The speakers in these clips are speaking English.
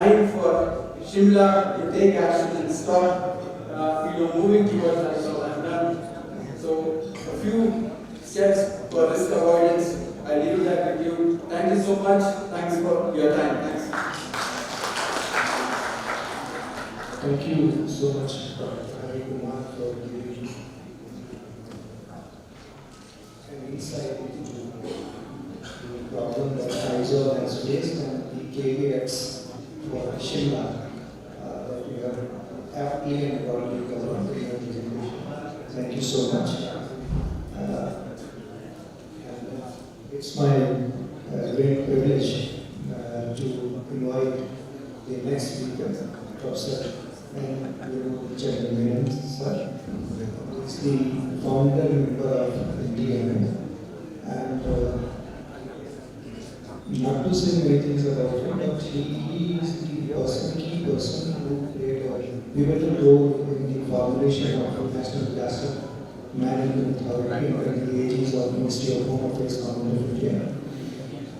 time for Shimla to take action and start, moving towards that. So I've done a few steps for risk avoidance. I leave that with you. Thank you so much. Thanks for your time. Thanks. Thank you so much, Dr. Hari Kumar, for giving an insight into the problem that Pfizer has faced and the KVX for Shimla that we have aptly and broadly covered in your presentation. Thank you so much. It's my great privilege to invite the next speaker, Professor Mitigation, sir. He's the founder member of DMA, and not to say many things about him, but he is the key person who played a pivotal role in the formulation of the National Disaster Management Authority under the aegis of Ministry of Home Affairs, Government of India.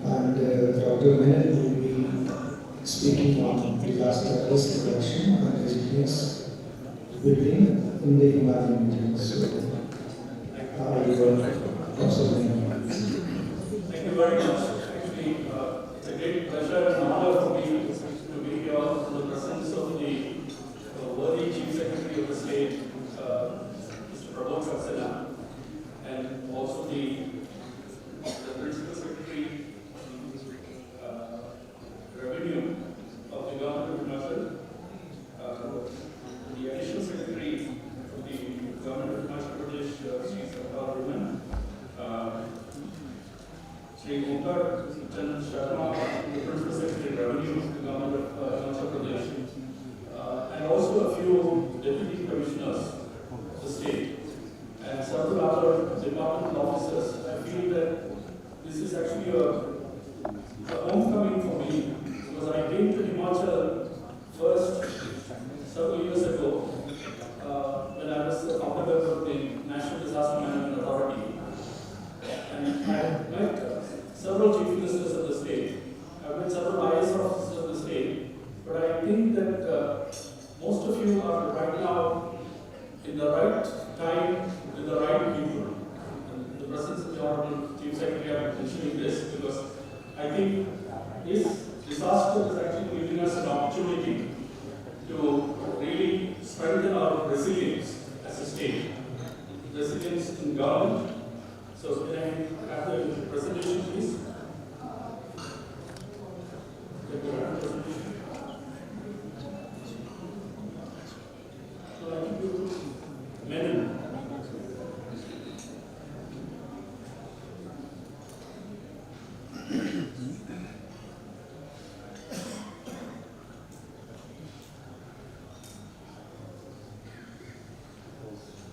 And Dr. Menon will be speaking on disaster risk reduction and resilience building in the environment. So, Professor Menon. Thank you very much. Actually, it's a great pleasure and honor for me to be here in the presence of the worthy Chief Secretary of the State, Mr. BroadcastTechnical, and also the Principal Secretary Revenue of the Government of Himachal, the Additional Secretary of the Government of Himachal Pradesh, Sri Sarkar Raman, Sri Omkar Chandra Sharma, the Principal Secretary Revenue of the Government of Himachal Pradesh, and also a few Deputy Commissioners of the state, and several other departmental officers. I feel that this is actually a homecoming for me, because I came to Himachal first several years ago when I was the founder of the National Disaster Management Authority. And I met several chief ministers of the state. I've met several IS officers of the state. But I think that most of you are right now in the right time with the right people. And the presence of the Honorable Chief Secretary, I'm mentioning this because I think this disaster is actually giving us an opportunity to really strengthen our resilience as a state. Resilience in government. So can I have the presentation, please? So I give you Menon.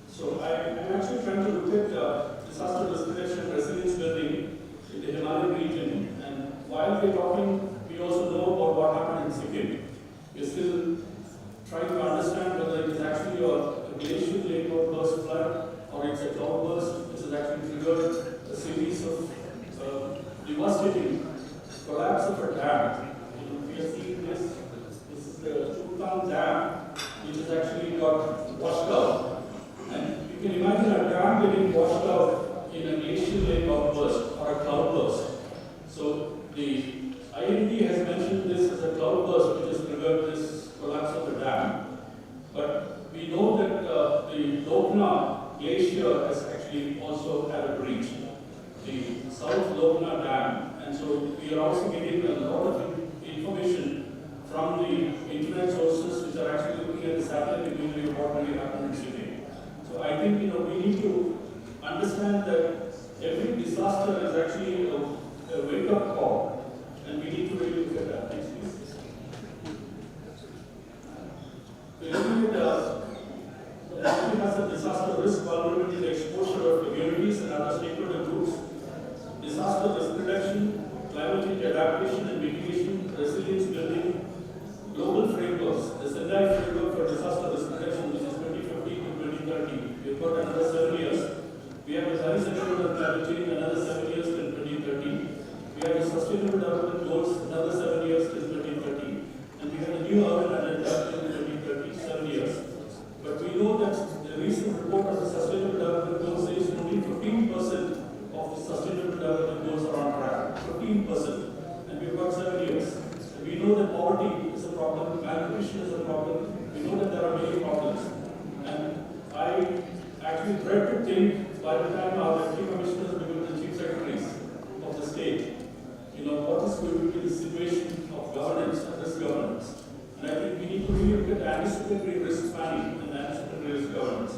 So I'm actually trying to look at disaster risk reduction and resilience building in the Himalayan region. And while we're talking, we also know about what happened in Sikkim. We're still trying to understand whether it is actually a glacial lake outburst flood or it's a cloudburst which has actually triggered a series of devastating collapse of a dam. We are seeing this. This is the Chultan Dam, which has actually got washed out. And you can imagine a dam getting washed out in a glacial lake outburst or a cloudburst. So the IMD has mentioned this as a cloudburst which has triggered this collapse of the dam. But we know that the Lokna glacier has actually also had a breach, the South Lokna Dam. And so we are also getting a lot of information from the internet sources which are actually looking at the satellite imagery of what really happened in Sydney. So I think we need to understand that every disaster is actually a wake-up call, and we need to really look at that. Next, please. We're looking at the has a disaster risk vulnerability and exposure of communities and other stakeholder groups, disaster risk reduction, climate change adaptation and mitigation, resilience building, global frameworks, the Sendai framework for disaster risk reduction, which is 2015 to 2030. We've got another 7 years. We have a Paris Agreement on climate change, another 7 years till 2030. We have the Sustainable Development Goals, another 7 years till 2030. And we new urban agenda in 2030, 7 years. But we know that the recent report of the Sustainable Development Goals says only 15% of the Sustainable Development Goals are on track. 15%. And we've got 7 years. We know that poverty is a problem, malnutrition is a problem. We know that there are many problems. And I actually dread to think by the time our deputy commissioners become the chief secretaries of the state, what is going to be the situation of governance and risk governance. And I think we need to really look at anticipatory risk planning and anticipatory risk governance.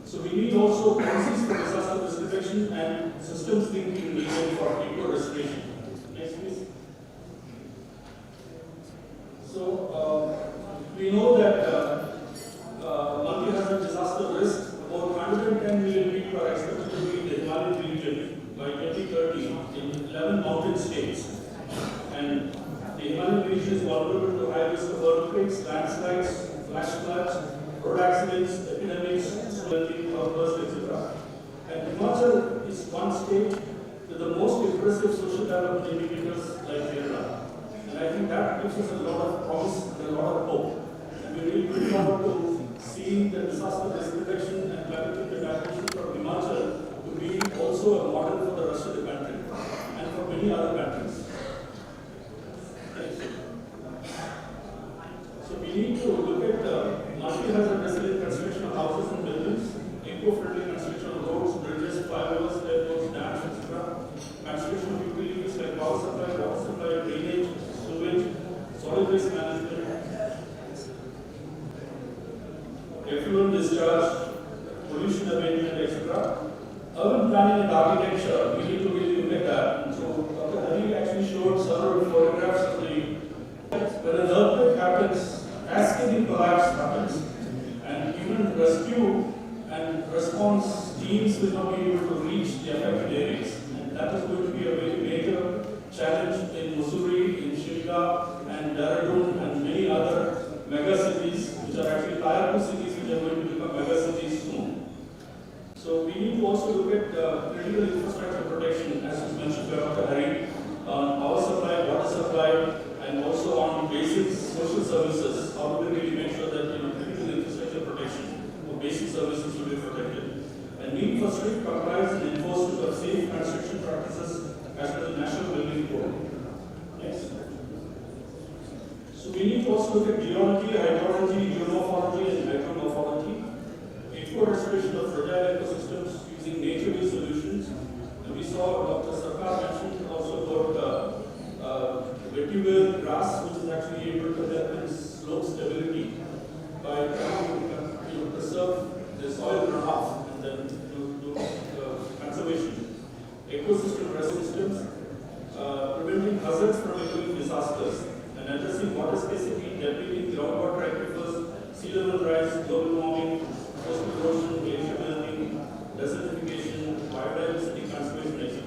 So we need also policies for disaster risk reduction and systems thinking needed for eco-restoration. Next, please. So we know that multi-hazard disaster risk, about 110 million people are expected to be in the Himalayan region by 2030 in 11 mountain states. And the Himalayan region is vulnerable to high risk of earthquakes, landslides, flash floods, road accidents, epidemics, flooding, outbursts, etc. And Himachal is one state with the most impressive social development indicators like Kerala. And I think that gives us a lot of promise and a lot of hope. And we really look forward to seeing the disaster risk reduction and climate adaptation from Himachal to be also a model for the rest of the country and for many other countries. So we need to look at multi-hazard resilient construction of houses and buildings, eco-friendly construction of roads, bridges, flyovers, airports, dams, etc. Construction of utilities like power supply, water supply, drainage, sewage, solid waste management, effluent discharge, pollution abatement, etc. Urban planning and architecture, we need to really look at that. And so Dr. Hari actually showed several photographs of when an earthquake happens, cascading collapse happens, and even rescue and response teams will not be able to reach the affected areas. And that is going to be a very major challenge in Mussoorie, in Shimla, and Dehradun, and many other mega cities, which are actually tier 2 cities, which are going to become mega cities soon. So we need to also look at critical infrastructure protection, as was mentioned by Dr. Hari, on power supply, water supply, and also on basic social services. How do we really make sure that critical infrastructure protection or basic services will be protected? And need for strict compliance and enforcement of safe construction practices as per the National Building Code. Next. So we need to also look at geology, hydrology, geomorphology, and hydromorphology. Eco-restoration of fragile ecosystems using nature-based solutions. And we saw Dr. Sarkar mentioned also about vetiver grass, which is actually able to help in slope stability by trying to preserve the soil runoff and then do conservation. Ecosystem resistance, preventing hazards from becoming disasters, and addressing water scarcity, depleting groundwater aquifers, sea level rise, global warming, coastal erosion, glacier melting, desertification, biodiversity conservation, etc.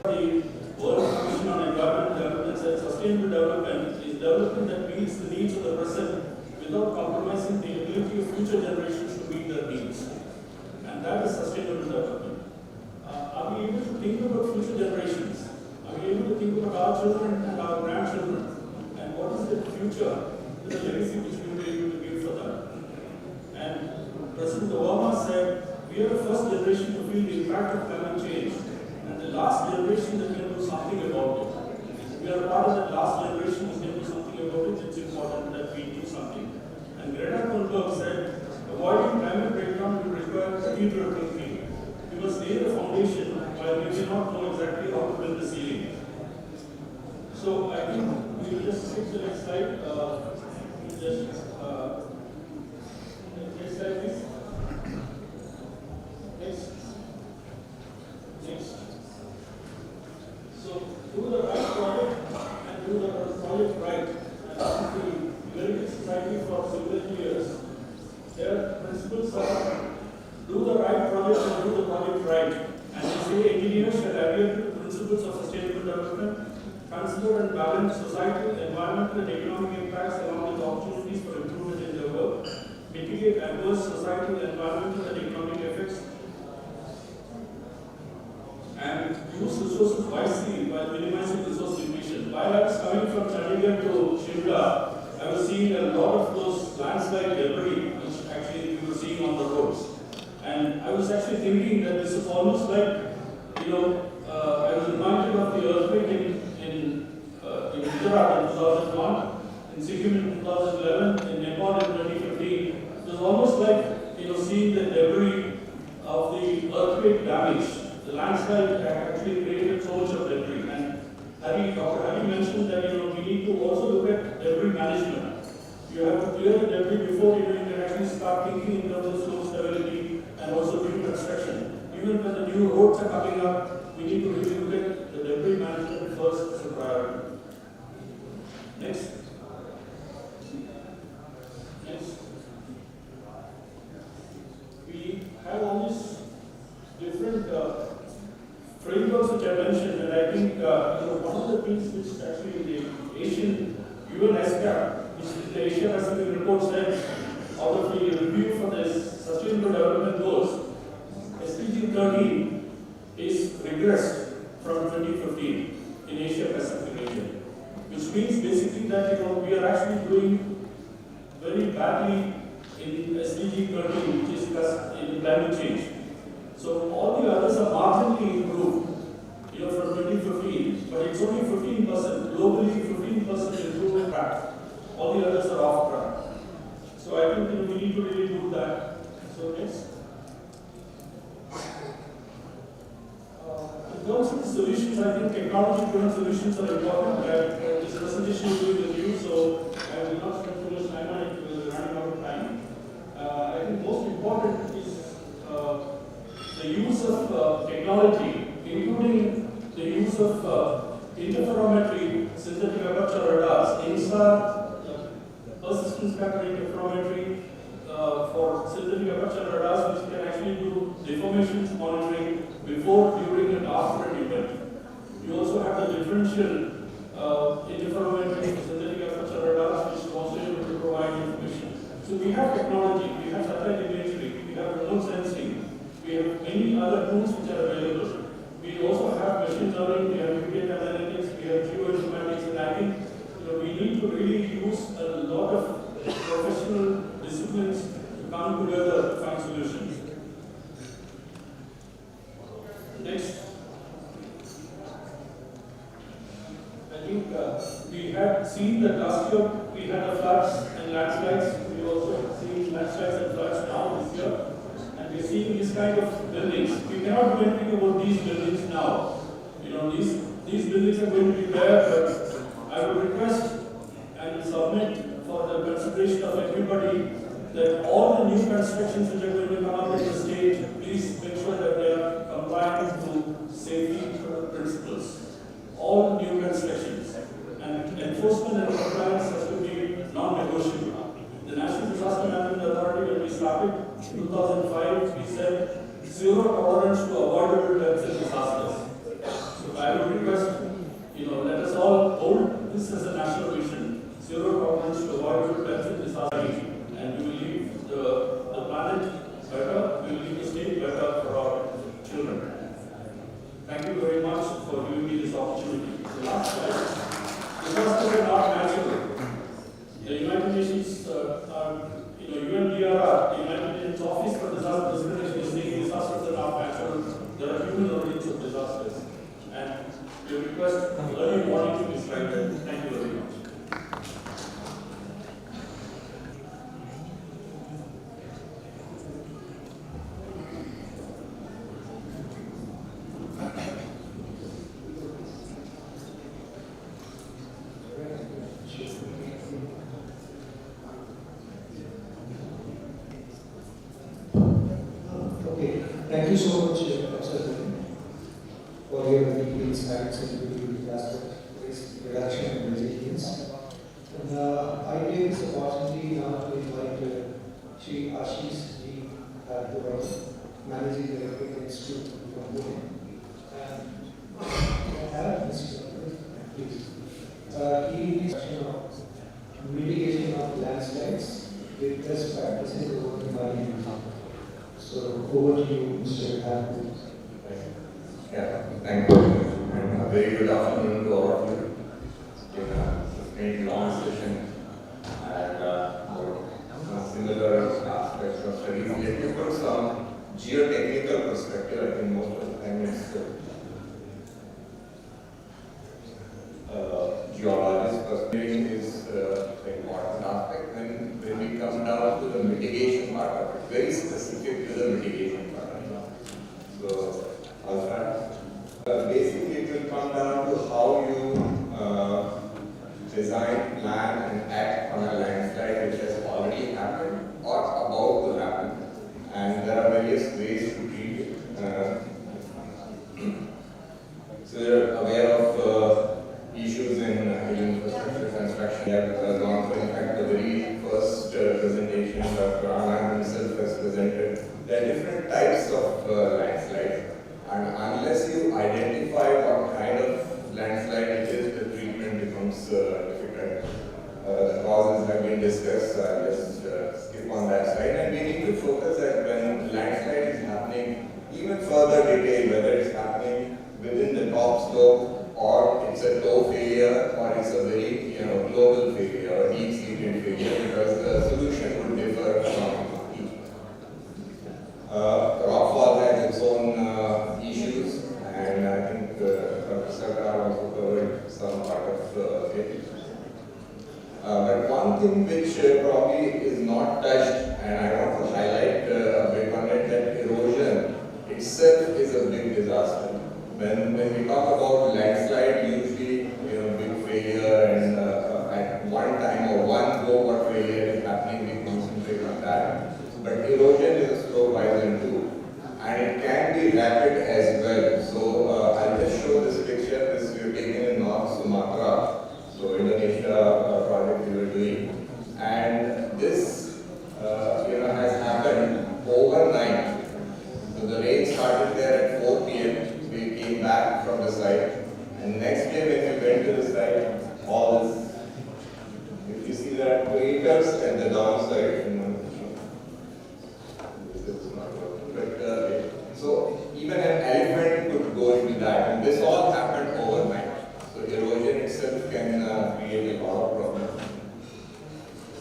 The World Commission on Environmental Development said sustainable development is development that meets the needs of the present without compromising the ability of future generations to meet their needs. And that is sustainable development. Are we able to think about future generations? Are we able to think about our children and our grandchildren? And what is the future, the legacy which we will be able to give for them? And President Obama said, we are the first generation to feel the impact of climate change, and the last generation that can do something about it. We are part of that last generation who can do something about it. It's important that we do something. And Greta Thunberg said, avoiding climate breakdown will require cathedral thinking. We must lay the foundation while we may not know exactly how to build the ceiling. So I think we will just skip the next slide. Next slide, please. Next. So do the right project and do the project right. And this is the American Society for Civil Engineers. Their principles are do the right project and do the project right. And they say engineers should adhere to the principles of sustainable development, consider and balance societal, environmental, and economic impacts along with opportunities for improvement in their work, mitigate adverse societal, environmental, and economic effects, and use resources wisely while minimizing resource depletion. While I was coming from Chandigarh to Shimla, seeing a lot of those landslide debris which actually we were seeing on the roads. And I was actually thinking that this is almost like, I was reminded of the earthquake in Gujarat in 2001, in Sikkim in 2011, in Nepal in 2015. It was almost like, seeing the debris of the earthquake damage. The landslide actually created so much of debris. And Dr. Hari mentioned that, we need to also look at debris management. You have to clear the debris before you can actually start thinking in terms of slope stability and also new construction. Even when the new roads are coming up, we need to really look at the debris management first as a priority. Next. We have all these different frameworks which I mentioned, and I think one of the things which actually the Asian UNSCAP, which is the Asia Pacific report, said out of the review for this Sustainable Development Goals, SDG 13 is regressed from 2015 in Asia Pacific region, which means basically that we are actually doing very badly in SDG 13, which is in climate change. So all the others are marginally improved, from 2015, but it's only 15%, globally 15% improvement track. All the others are off track. So I think we need to really do that. So next. In terms of the solutions, I think technology-driven solutions are important. This presentation is doing with you, so I will not spend too much time on it because we're running out of time. I think most important is the use of technology, including the use of interferometry, synthetic aperture radars, INSAR, persistence factor interferometry for synthetic aperture radars, which can actually do deformations monitoring before, during, and after an event. You also have the differential interferometry for synthetic aperture radars, which is also able to provide information. So we have technology, we have satellite imagery, we have remote sensing, we have many other tools which are available. We also have machine learning, we have big data analytics, we have geoinformatics, and I think we need to really use a lot of professional disciplines to come together to find solutions. Next. I think we had seen that last year we had a floods and landslides. We also have seen landslides and floods now this year. And we're seeing this kind of buildings. We cannot do anything about these buildings now. These buildings are going to be there, but I would request and submit for the consideration of everybody that all the new constructions which are going to come up in the state, please make sure that they are compliant to safety principles. All new constructions. And enforcement and compliance has to be non-negotiable. The National Disaster Management Authority, when we started in 2005, we said zero tolerance to avoidable deaths and disasters. So I would request, let us all hold this as a national vision. Zero tolerance to avoidable deaths and disasters. And we will leave the planet better, we will leave the state better for our children. Thank you very much for giving me this opportunity. The last slide. Disasters are not natural. The United Nations, UNDRR, the United Nations Office for Disaster Prevention, is saying disasters are not natural. There are human origins of disasters. And we request early warning to be strengthened. Thank you very much. Thank you so much, Professor, for your deep insights into disaster risk reduction and resilience. And I take this opportunity now to invite Shri Ashish Ji Managing Director of the Institute from Pune. And please. He is of mitigation of landslides with best practices over the environment. So over to you, Mr. Happy. Yeah, thank you. And a very good afternoon to all of you. In a very long session, and part of it, very specific to the mitigation part. So, I'll start. Basically, it will come down to how you design, plan, and act on a landslide which has already happened or about to happen. And there are various ways to treat it. So you're aware of issues in infrastructure construction. We have gone through, in fact, the very first presentation Dr. Anand himself has presented. There are different types of landslides. And unless you identify what kind of landslide it is, the treatment becomes difficult. The causes have been discussed, so I'll just skip on that side. And we need to focus that when landslide is happening, even further detail, whether it's happening within the top slope, or it's a toe failure, or it's a very global failure or deep-seated failure, because the solution would differ from each. Rockfall has its own issues, and I think Dr. Sarkar also covered some part of it. But one thing which probably is not touched, and I want to highlight a bit on it, that erosion itself is a big disaster. When we talk about landslide, usually big failure, and at one time or one go what failure is happening, we concentrate on that. But erosion is a slow rising too, and it can be rapid as well. So I'll just show this picture. This we have taken in North Sumatra, so Indonesia project we were doing, and this has happened overnight. So the rain started there at 4 p.m. We came back from the site, and next day when we went to the site, all this, if you see that craters at the downside, this is not working, but so even an elephant could go into that, and this all happened overnight. So erosion itself can create a lot of problems.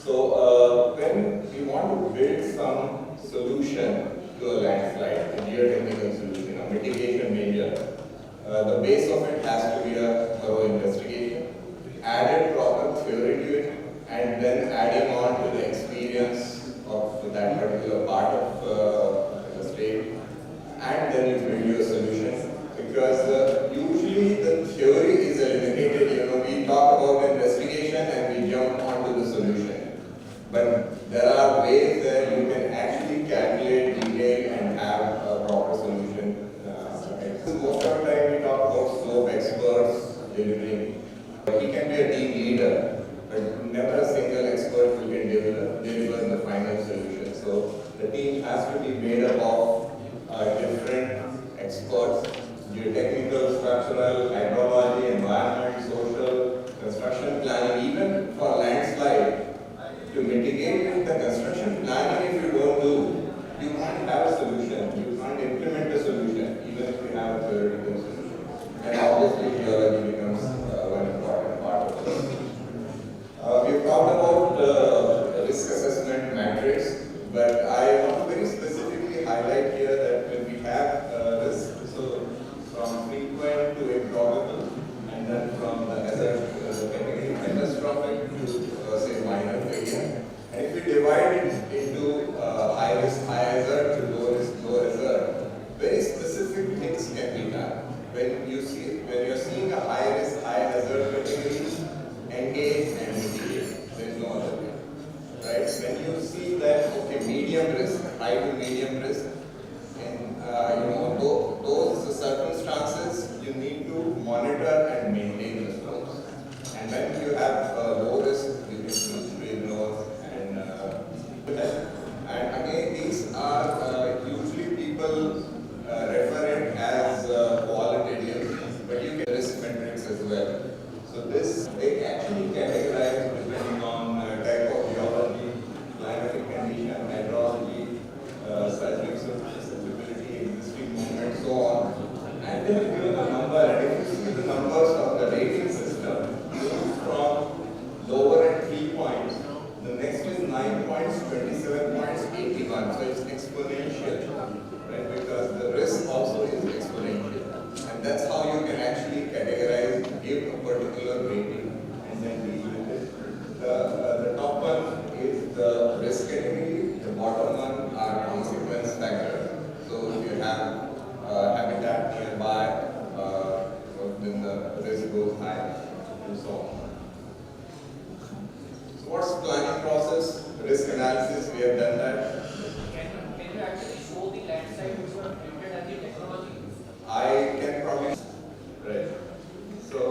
So when we want to build some solution to a landslide, a geotechnical solution, a mitigation measure, the base of it has to be a thorough investigation, added proper theory to it, and then adding on to the experience of that particular part of the state, and then you build your solution. Because usually the theory is eliminated. We talk about investigation and we jump onto the solution. But there are ways that you can actually calculate detail and have a proper solution. Most of the time we talk about slope experts delivering. He can be a team leader, but never a single expert who can deliver the final solution. So the team has to be made up of different experts: geotechnical, structural, hydrology, environment, social, construction planning. Even for landslide, to mitigate the construction planning, if you don't do, you can't have a solution. You can't implement a solution, even if you have a theoretical solution. And obviously, geology becomes one important part of it. We've talked about risk assessment matrix, but I want to very specifically highlight here that when we have risk, so from frequent to improbable, and then from the hazard, the category catastrophic to say minor failure. And if we divide it into high risk, high hazard to low risk, low hazard, very specific things can be done. When you're seeing a high risk, high hazard category, engage and mitigate. There is no other way. Right? When you see that medium risk, high to medium risk, and those circumstances, you need to monitor and maintain the slopes. And when you have low risk, you can choose to ignore and again, these are usually people refer it as qualitative, but you can risk metrics as well. So this they actually categorize depending on type of geology, climatic condition, hydrology, seismic susceptibility, existing movement, so on. And they have given a number, and if you see the numbers of the rating system, moves from lower at 3 points. The next is 9 points, 27 points, 81. So it's exponential, right? Because the risk also is exponential. And that's how you can actually categorize, give a particular rating, and then deal with it. The top one is the risk category, the bottom one analysis, we have done that. Can you actually show the landslide which you have created and the technology? I can probably, right. So,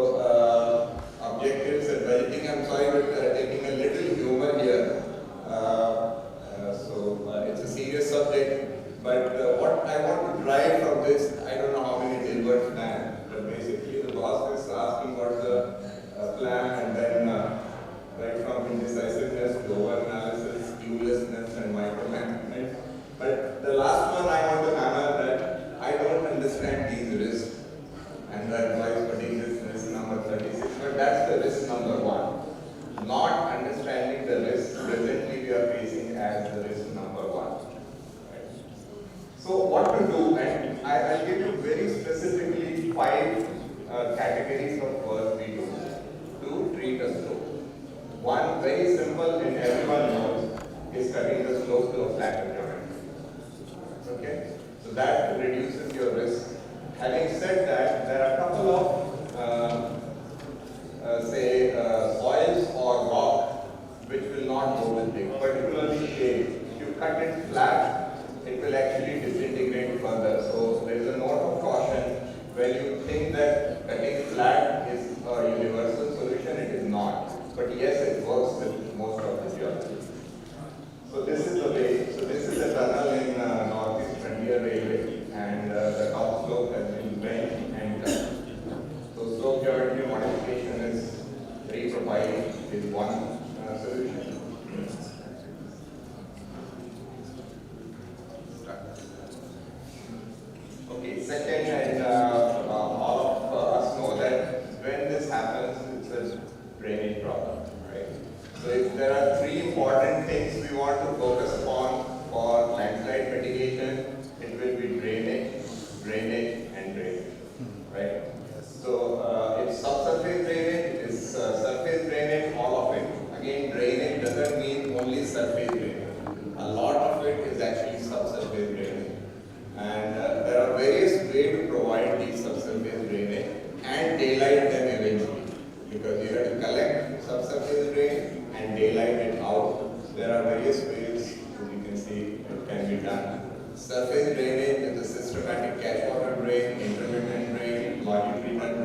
objectives and budgeting, I'm sorry, but taking a little humor here. It's a serious subject, but what I want to drive from this, I don't know how many Dilbert plan, but basically the boss is asking what the plan, and then right from indecisiveness to over-analysis, cluelessness, and micromanagement. But the last one I want to hammer that I don't understand these risks, and the advice fatigue is risk number 36, but that's the risk number 1. Not understanding the risk presently we are facing as the risk number 1. Right? So what to do, and I'll give you very specifically 5 categories of work we do to treat a slope. One very simple and everyone knows is cutting the slope to a flatter geometry. Okay? So that reduces your risk. Having said that, there are a couple of soils or rock which will not go with it, particularly shale. If you cut it flat, it will actually disintegrate further. So there is a note of caution when you think that cutting flat is a universal solution. It is not. But yes, it works with most of the geology. So this is the way. So this is a tunnel in Northeast Frontier Railway, and the top slope has been bent and cut. So slope geometry modification is reprofiling is one solution. Okay, second, and all of us know that when this happens, it's a drainage problem, right? So if there are 3 important things we want to focus upon for landslide mitigation, it will be drainage, drainage, and drainage, right? So it's subsurface drainage, it is surface drainage, all of it. Again, drainage doesn't mean only surface drainage. A lot of it is actually subsurface drainage. And there are various ways to provide these subsurface drainage and daylight them eventually. Because you have to collect subsurface drain and daylight it out. There are various ways, as you can see, it can be done. Surface drainage is a systematic catch water drain, intermittent drain, longitudinal